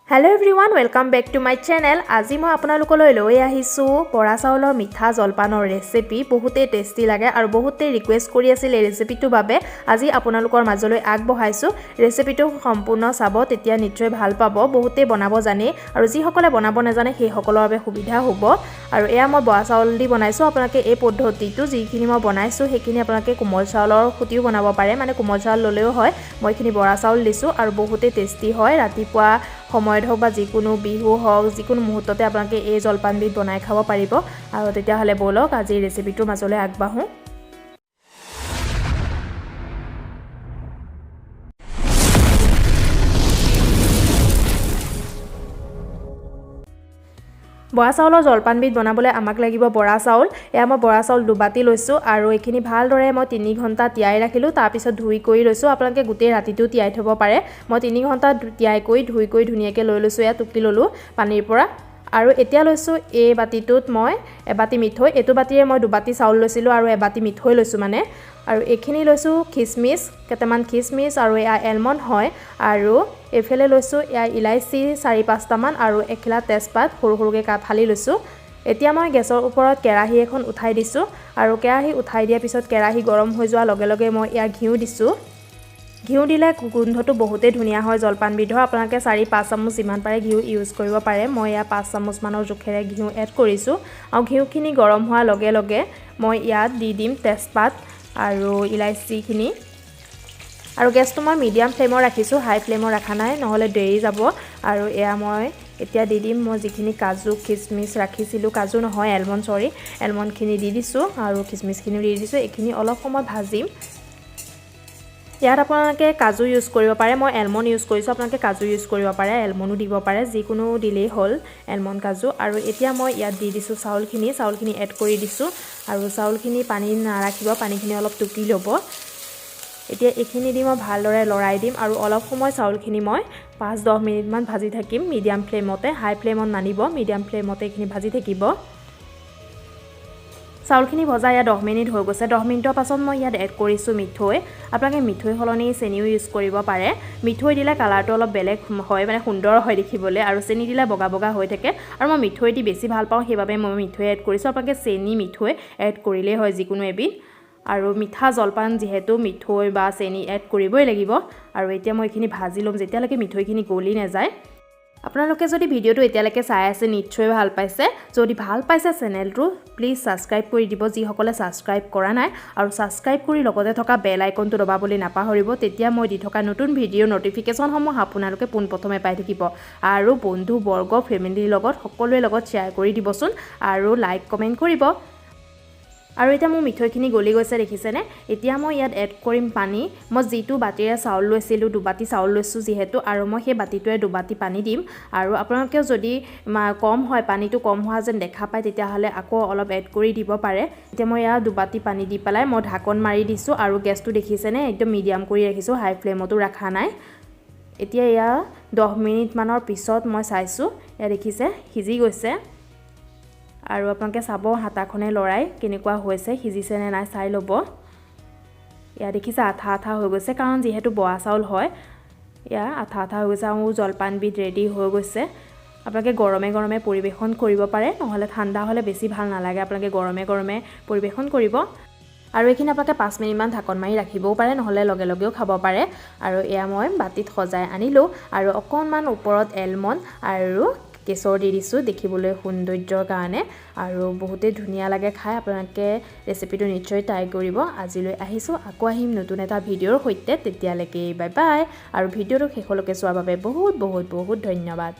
Hello everyone, welcome back to my channel. আজি মই আপোনালোকলৈ লৈ আহিছো বৰা চাউলৰ মিঠা জলপানৰ ৰেচিপি বহুতে টেস্টি লাগে আৰু বহুতে ৰিকুৱেষ্ট কৰি আছিল এই ৰেচিপিটো বাবে আজি আপোনালোকৰ মাজলৈ আগবঢ়াইছো ৰেচিপিটো সম্পূৰ্ণ চাব তেতিয়া নিশ্চয় ভাল পাব বহুতে বনাব জানে আৰু যি সকলে বনাব নাজানে সেই সকলৰ বাবে সুবিধা হ'ব আৰু এয়া মই বৰা চাউল দি বনাইছো আপোনালোকে এই পদ্ধতিটো যিখিনি মই বনাইছো সেইখিনি আপোনালোকে কোমল চাউলৰ খুটিও বনাব পাৰে মানে কোমল চাউল ললেও হয় মইখিনি বৰা চাউল দিছো আৰু বহুতে টেস্টি হয় ৰাতিপুৱা সময়ত হোক বা যিকোনো বিহু হোক যিকোনো মুহূৰ্ততে আপোনালোকে এই জলপানবিধ বনাই খাব পাৰিব আৰু তেতিয়া হলে বলক আজি ৰেচিপিটোৰ মাজলৈ আগবাঢ়ো বৰা চাউলৰ জলপানবিধ বনাবলৈ আমাক লাগিব বৰা চাউল এয়া মই বৰা চাউল দুবাতি লৈছো আৰু এইখিনি ভালদৰে মই 3 ঘণ্টা তিয়াই ৰাখিলো তাৰ পিছত ধুই কৰি লৈছো আপোনালোকে গোটেই ৰাতিটো তিয়াই থব পাৰে মই 3 ঘণ্টা তিয়াই কৰি ধুই কৰি ধুনিয়াকৈ লৈ লৈছো এয়া টুকি ললো পানীৰ পৰা আৰু এতিয়া লৈছো এই বাতিটোত মই এবাতি মিঠৈ এটো বাতিৰে মই দুবাতি চাউল লৈছিলো আৰু এবাতি মিঠৈ লৈছো মানে আৰু এখিনি লৈছো খিসমিস কেটামান খিসমিস আৰু এয়া এলমন্ড হয় আৰু এফেলে লৈছো এয়া ইলাইচি 4-5টা মান আৰু এখিলা তেজপাত সৰু সৰুকে ফালি লৈছো এতিয়া মই গেছৰ ওপৰত কেৰাহী এখন উঠাই দিছো আৰু কেৰাহী উঠাই দিয়াৰ পিছত কেৰাহী গৰম হৈ যোৱাৰ লগে লগে মই এয়া ঘিউ দিছো ঘিউ দিলে গোন্ধটো বহুতে ধুনিয়া হয় জলপানবিধৰ আপোনালোকে 4-5 চামুচ ইমান পাৰে ঘিউ ইউজ কৰিব পাৰে মই ইয়া 5 চামুচ মানৰ জোখেৰে ঘিউ এড কৰিছো আৰু ঘিউখিনি গৰম হোৱাৰ লগে লগে মই ইয়াত দি দিম তেজপাত আৰু ইলাইচিখিনি আৰু গেছটো মই মিডিয়াম ফ্লেমৰ ৰাখিছো হাই ফ্লেমৰ ৰাখা নাই নহলে দেৰি যাব আৰু এয়া মই এতিয়া দি দিম মই যিখিনি কাজু খিসমিস ৰাখিছিলো কাজু নহয় এলমন্ডখিনি দি দিছো আৰু খিসমিসখিনি দি দিছো এইখিনি অলপ সময় ভাজিম ইয়াত আপোনালোকে কাজু ইউজ কৰিব পাৰে মই এলমন্ড ইউজ কৰিছো আপোনালোকে কাজু ইউজ কৰিব পাৰে এলমন্ডো দিব পাৰে যিকোনো দিলেই হ'ল এলমন্ড কাজু আৰু এতিয়া মই ইয়াত দি দিছো চাউলখিনি এড কৰি দিছো আৰু চাউলখিনি পানী নাৰাখিব পানীখিনি অলপ টুকি ল'ব এতিয়া এইখিনি দি মই ভালদৰে লৰাই দিম আৰু অলপ সময় চাউলখিনি মই 5-10 মিনিট মান ভাজি থাকিম মিডিয়াম ফ্লেমতে হাই ফ্লেমত নানিব মিডিয়াম ফ্লেমতে এইখিনি ভাজি থাকিব চাউলখিনি ভজা ইয়া 10 মিনিট হৈ গৈছে 10 মিনিটৰ পাছত মই ইয়াত এড কৰিছো মিঠৈ আপোনালোকে মিঠৈ হলনি চেনিও ইউজ কৰিব পাৰে মিঠৈ দিলে কালাৰটো অলপ বেলেগ হয় মানে সুন্দৰ হয় দেখিবলৈ আৰু চেনি দিলে বগা বগা হৈ থাকে আৰু মই মিঠৈ দি বেছি ভাল পাওঁ সেইবাবে মই মিঠৈ এড কৰিছো আপোনালোকে চেনি মিঠৈ এড কৰিলেই হয় যিকোনো এবিধ আৰু মিঠা জলপান যেহেতু মিঠৈ বা চেনি এড কৰিবই লাগিব আৰু এতিয়া মই এইখিনি ভাজি লম যেতিয়ালৈকে মিঠৈখিনি গলি নাযায় আপোনালোকে যদি ভিডিওটো এতিয়ালৈকে চাই আছে নিশ্চয় ভাল পাইছে যদি ভাল পাইছে চেনেলটো প্লিজ সাবস্ক্ৰাইব কৰি দিব যি সকলে সাবস্ক্ৰাইব কৰা নাই আৰু সাবস্ক্ৰাইব কৰি লগতে থকা বেল আইকনটো দবাবলৈ নাপাহৰিব তেতিয়া মই দি থকা নতুন ভিডিও নটিফিকেশনসমূহ আপোনালোকে পোনপ্ৰথমে পাই থাকিব আৰু বন্ধু বৰ্গ ফ্যামিলিৰ লগত সকলোৰে লগত শেয়াৰ কৰি দিবচোন আৰু লাইক কমেন্ট কৰিব আৰু এটা মোৰ মিঠৈখিনি গলি গৈছে দেখিছেনে এতিয়া মই ইয়াত এড কৰিম পানী মই যেটো বাতিৰে চাউল লৈছিলো দুবাতি চাউল লৈছো যেহেতু আৰু মই সেই বাতিটোৱে দুবাতি পানী দিম আৰু আপোনালোকে যদি কম হয় পানীটো কম হোৱা যেন দেখা পায় তেতিয়া হলে আকৌ অলপ এড কৰি দিব পাৰে এতিয়া মই ইয়া দুবাতি পানী দি পেলাই মই ঢাকন মাৰি দিছো আৰু গেছটো দেখিছেনে একদম মিডিয়াম কৰি ৰাখিছো হাই ফ্লেমতো ৰাখা নাই এতিয়া ইয়া 10 মিনিট মানৰ পিছত মই চাইছো ইয়া দেখিছে সিজি গৈছে আৰু আপোনালোকে চাব হাতাখনে লৰাই কেনেকুৱা হৈছে সিজিছে নে নাই চাই ল'ব ইয়া দেখিছে আঠা আঠা হৈ গৈছে কাৰণ যেহেতু বৰা চাউল হয় ইয়া আঠা আঠা হৈ গৈছে আৰু জলপানবিধ ৰেডি হৈ গৈছে আপোনালোকে গৰমে গৰমে পৰিবেশন কৰিব পাৰে নহলে ঠাণ্ডা হলে বেছি ভাল নালাগে আপোনালোকে গৰমে গৰমে পৰিবেশন কৰিব আৰু এইখিনি আপোনালোকে 5 মিনিট মান ঢাকন মাৰি ৰাখিবও পাৰে নহলে লগে লগেও খাব পাৰে আৰু এয়া মই বাতিত সজাই আনিলো আৰু অকনমান ওপৰত এলমন্ড আৰু কেশৰ দি দিছো দেখিবলৈ সৌন্দৰ্যৰ কাৰণে আৰু বহুতে ধুনিয়া লাগে খাই আপোনালোকে ৰেচিপিটো নিশ্চয় ট্ৰাই কৰিব আজিলৈ আহিছো আকৌ আহিম নতুন এটা ভিডিওৰ সৈতে তেতিয়ালৈকে বাই বাই আৰু ভিডিওটো শেষলৈকে চোৱাৰ বাবে বহুত বহুত বহুত ধন্যবাদ